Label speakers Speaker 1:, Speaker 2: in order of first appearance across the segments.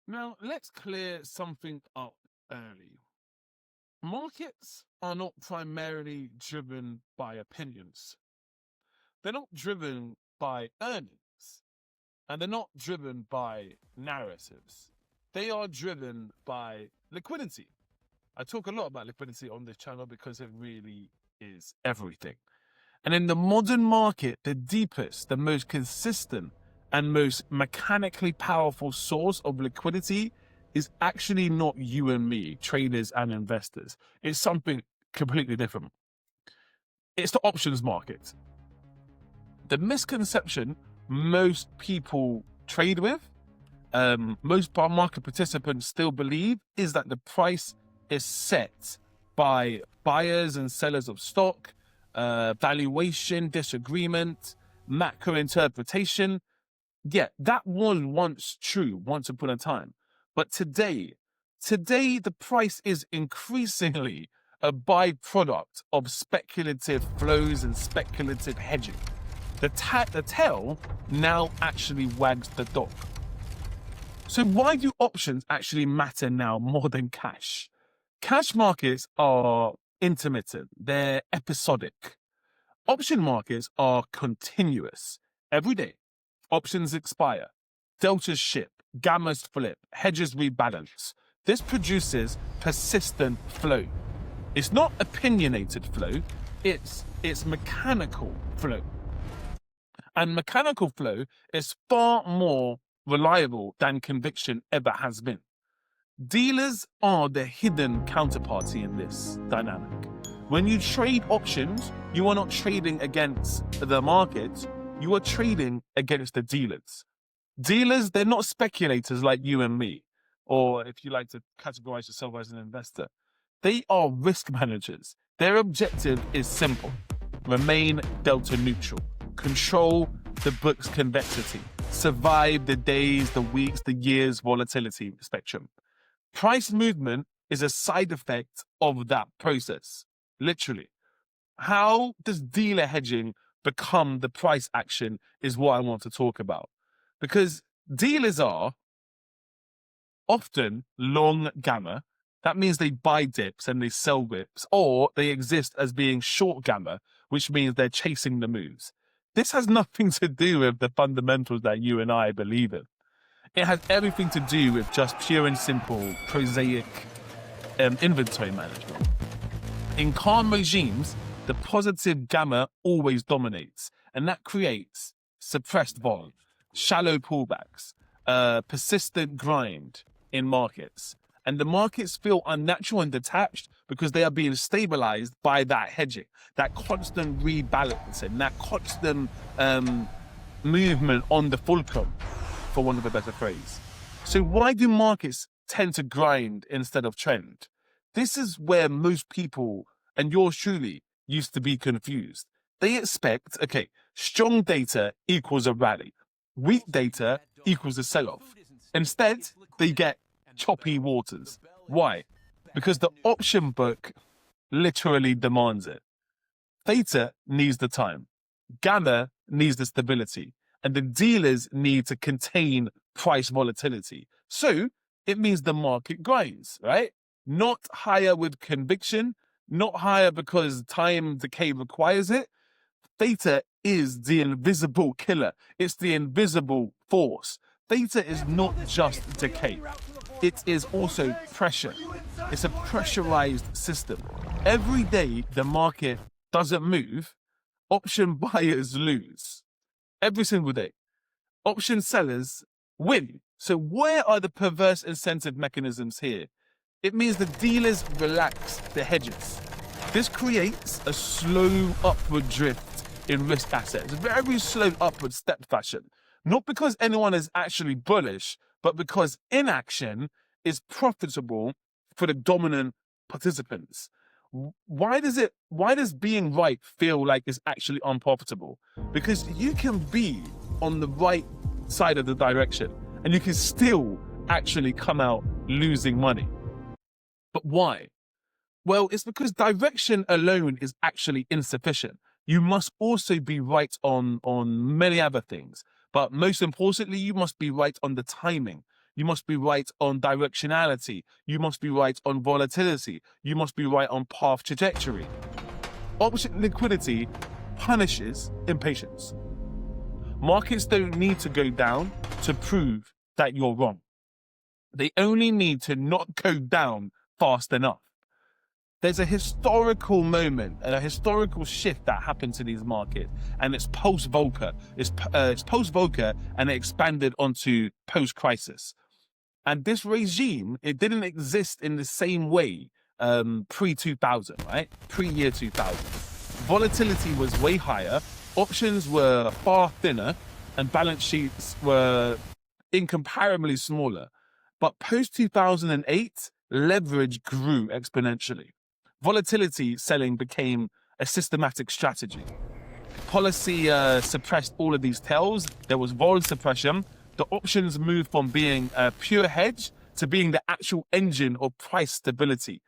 Speaker 1: Now, let's clear something up early. Markets are not primarily driven by opinions. They're not driven by earnings, and they're not driven by narratives. They are driven by liquidity. I talk a lot about liquidity on this channel because it really is everything. And in the modern market, the deepest, the most consistent, and most mechanically powerful source of liquidity is actually not you and me, traders and investors. It's something completely different. It's the options market. The misconception most people trade with, most market participants still believe, is that the price is set by buyers and sellers of stock, valuation, disagreement, macro interpretation. Yeah, that was once true, once upon a time. But today the price is increasingly a byproduct of speculative flows and speculative hedging. The tail now actually wags the dog. So why do options actually matter now more than cash? Cash markets are intermittent, they're episodic. Option markets are continuous. Every day, options expire, deltas ship, gammas flip, hedges rebalance. This produces persistent flow. It's not opinionated flow, it's mechanical flow. And mechanical flow is far more reliable than conviction ever has been. Dealers are the hidden counterparty in this dynamic. When you trade options, you are not trading against the market, you are trading against the dealers. Dealers, they're not speculators like you and me, or if you like to categorize yourself as an investor. They are risk managers. Their objective is simple: remain delta neutral, control the book's convexity, survive the days, the weeks, the years volatility spectrum. Price movement is a side effect of that process, literally. How does dealer hedging become the price action is what I want to talk about. Because dealers are often long gamma. That means they buy dips and they sell whips, or they exist as being short gamma, which means they're chasing the moves. This has nothing to do with the fundamentals that you and I believe in. It has everything to do with just pure and simple, prosaic inventory management. In calm regimes, the positive gamma always dominates, and that creates suppressed vol, shallow pullbacks, persistent grind in markets. And the markets feel unnatural and detached because they are being stabilized by that hedging, that constant rebalancing, that constant movement on the fulcrum, for want of a better phrase. So why do markets tend to grind instead of trend? This is where most people, and yours truly, used to be confused. They expect, okay, strong data equals a rally. Weak data equals a sell-off. Instead, they get choppy waters. Why? Because the option book literally demands it. Theta needs the time. Gamma needs the stability. And the dealers need to contain price volatility. So it means the market grinds, right? Not higher with conviction, not higher because time decay requires it. Theta is the invisible killer. It's the invisible force. Theta is not just decay. It is also pressure. It's a pressurized system. Every day the market doesn't move, option buyers lose. Every single day. Option sellers win. So where are the perverse incentive mechanisms here? It means the dealers relax the hedges. This creates a slow upward drift in risk assets, very slow upward step fashion. Not because anyone is actually bullish, but because inaction is profitable for the dominant participants. Why does being right feel like it's actually unprofitable? Because you can be on the right side of the direction and you can still actually come out losing money. But why? Well, it's because direction alone is actually insufficient. You must also be right on many other things. But most importantly, you must be right on the timing. You must be right on directionality. You must be right on volatility. You must be right on path trajectory. Option liquidity punishes impatience. Markets don't need to go down to prove that you're wrong. They only need to not go down fast enough. There's a historical moment and a historical shift that happened to these markets, and it's post-Volcker. It's post-Volcker, and it expanded onto post-crisis. And this regime, it didn't exist in the same way pre-2000, right? Pre-year 2000. Volatility was way higher, options were far thinner, and balance sheets were incomparably smaller. But post-2008, leverage grew exponentially. Volatility selling became a systematic strategy. Policy suppressed all of these tails. There was vol suppression. The options moved from being a pure hedge to being the actual engine of price stability.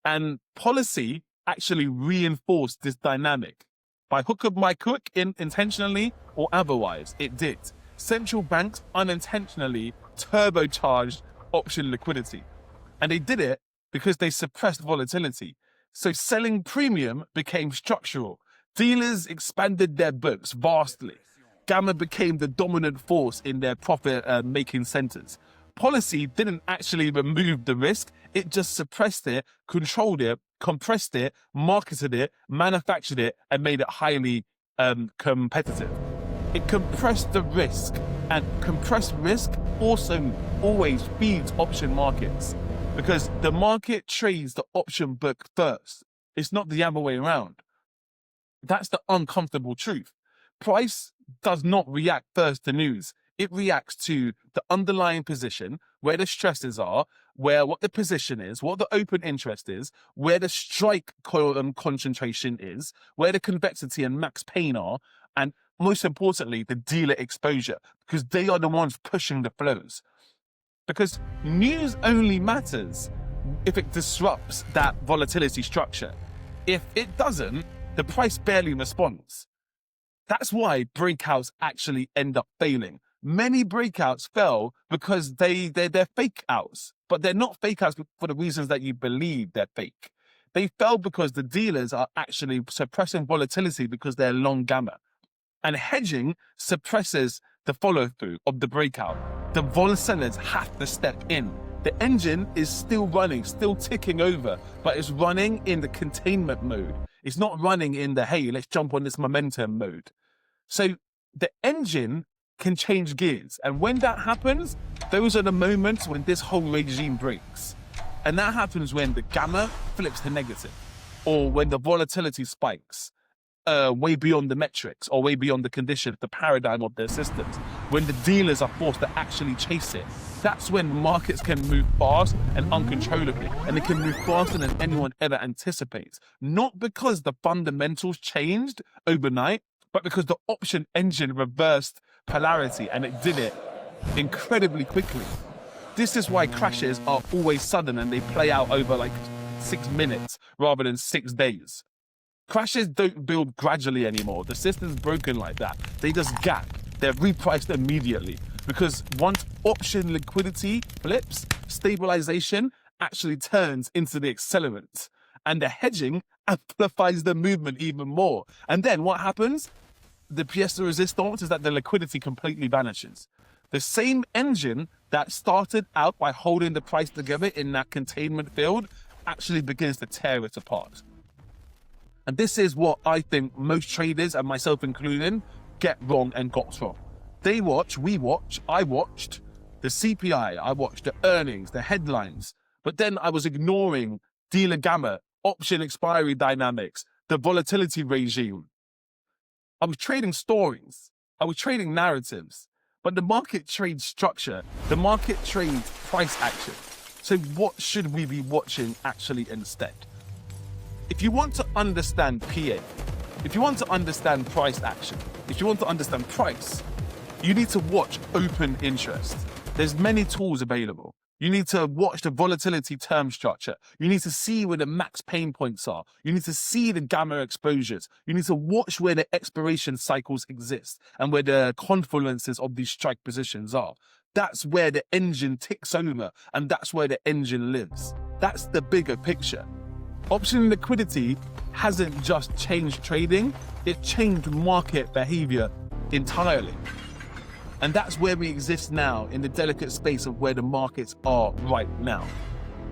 Speaker 1: And policy actually reinforced this dynamic. By hook or by crook, intentionally or otherwise, it did. Central banks unintentionally turbocharged option liquidity. And they did it because they suppressed volatility. So selling premium became structural. Dealers expanded their books vastly. Gamma became the dominant force in their profit-making centers. Policy didn't actually remove the risk. It just suppressed it, controlled it, compressed it, marketed it, manufactured it, and made it highly competitive. It compressed the risk, and compressed risk also always feeds option markets, because the market trades the option book first. It's not the other way around. That's the uncomfortable truth. Price does not react first to news. It reacts to the underlying position, where the stresses are, what the position is, what the open interest is, where the strike concentration is, where the convexity and max pain are, and most importantly, the dealer exposure, because they are the ones pushing the flows. Because news only matters if it disrupts that volatility structure. If it doesn't, the price barely responds. That's why breakouts actually end up failing. Many breakouts fell because they're fake outs, but they're not fake outs for the reasons that you believe they're fake. They fell because the dealers are actually suppressing volatility because they're long gamma. And hedging suppresses the follow-through of the breakout. The vol sellers have to step in. The engine is still running, still ticking over, but it's running in the containment mode. It's not running in the, hey, let's jump on this momentum mode. So the engine can change gears. And when that happens, those are the moments when this whole regime breaks. And that happens when the gamma flips to negative, or when the volatility spikes way beyond the metrics, or way beyond the condition, the paradigm of their systems. When the dealers are forced to actually chase it, that's when markets can move fast and uncontrollably, and they can move faster than anyone ever anticipates. Not because the fundamentals changed overnight, but because the option engine reversed polarity, and it did it incredibly quickly. This is why crashes are always sudden, and they play out over like 6 minutes rather than 6 days. Crashes don't build gradually anymore. The system's broken like that. They just gap. They're repriced immediately. Because once option liquidity flips, stabilization actually turns into the accelerant. And the hedging amplifies the movement even more. And then what happens? The pièce de résistance is that the liquidity completely vanishes. The same engine that started out by holding the price together in that containment field actually begins to tear it apart. And this is what I think most traders, and myself included, get wrong and got wrong. I watched the CPI, I watched the earnings, the headlines, but then I was ignoring dealer gamma, option expiry dynamics, the volatility regime. I was trading stories, I was trading narratives, but the market trades structure, the market trades price action. So what should we be watching actually instead? If you want to understand PA, if you want to understand price action, if you want to understand price, you need to watch open interest. There's many tools available. You need to watch the volatility term structure. You need to see where the max pain points are. You need to see the gamma exposures. You need to watch where the expiration cycles exist and where the confluences of these strike positions are. That's where the engine ticks over, and that's where the engine lives. That's the bigger picture. Option liquidity hasn't just changed trading, it changed market behavior entirely. And that's where we exist now, in the delicate space of where the markets are right now.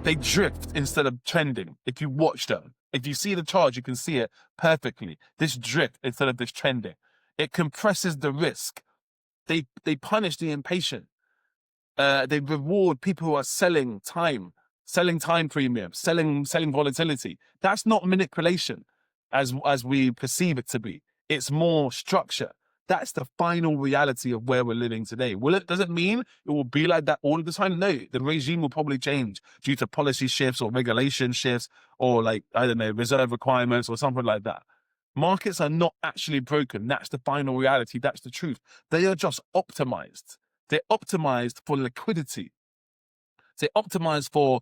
Speaker 1: They drift instead of trending. If you watch them, if you see the chart, you can see it perfectly. This drift instead of this trending. It compresses the risk. They punish the impatient. They reward people who are selling time premium, selling volatility. That's not manipulation as we perceive it to be. It's more structure. That's the final reality of where we're living today. Does it mean it will be like that all of the time? No, the regime will probably change due to policy shifts or regulation shifts or reserve requirements or something like that. Markets are not actually broken. That's the final reality. That's the truth. They are just optimized. They're optimized for liquidity. They're optimized for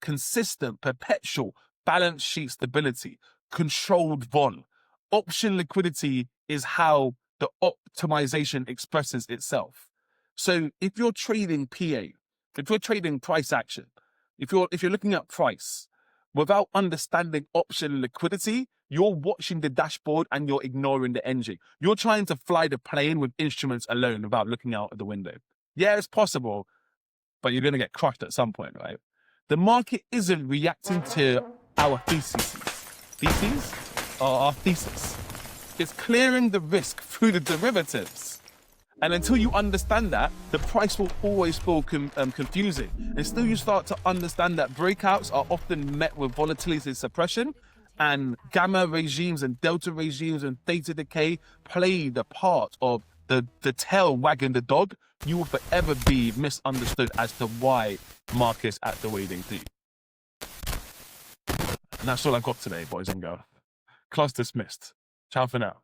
Speaker 1: consistent, perpetual balance sheet stability, controlled vol. Option liquidity is how the optimization expresses itself. So if you're trading PA, if you're trading price action, if you're looking at price without understanding option liquidity, you're watching the dashboard and you're ignoring the engine. You're trying to fly the plane with instruments alone without looking out of the window. Yeah, it's possible, but you're going to get crushed at some point, right? The market isn't reacting to our theses. Theses are our thesis. It's clearing the risk through the derivatives. And until you understand that, the price will always feel confusing. Until you start to understand that breakouts are often met with volatility suppression, and gamma regimes and delta regimes and theta decay play the part of the tail wagging the dog, you will forever be misunderstood as to why markets act the way they do. And that's all I've got today, boys and girls. Class dismissed. Ciao for now.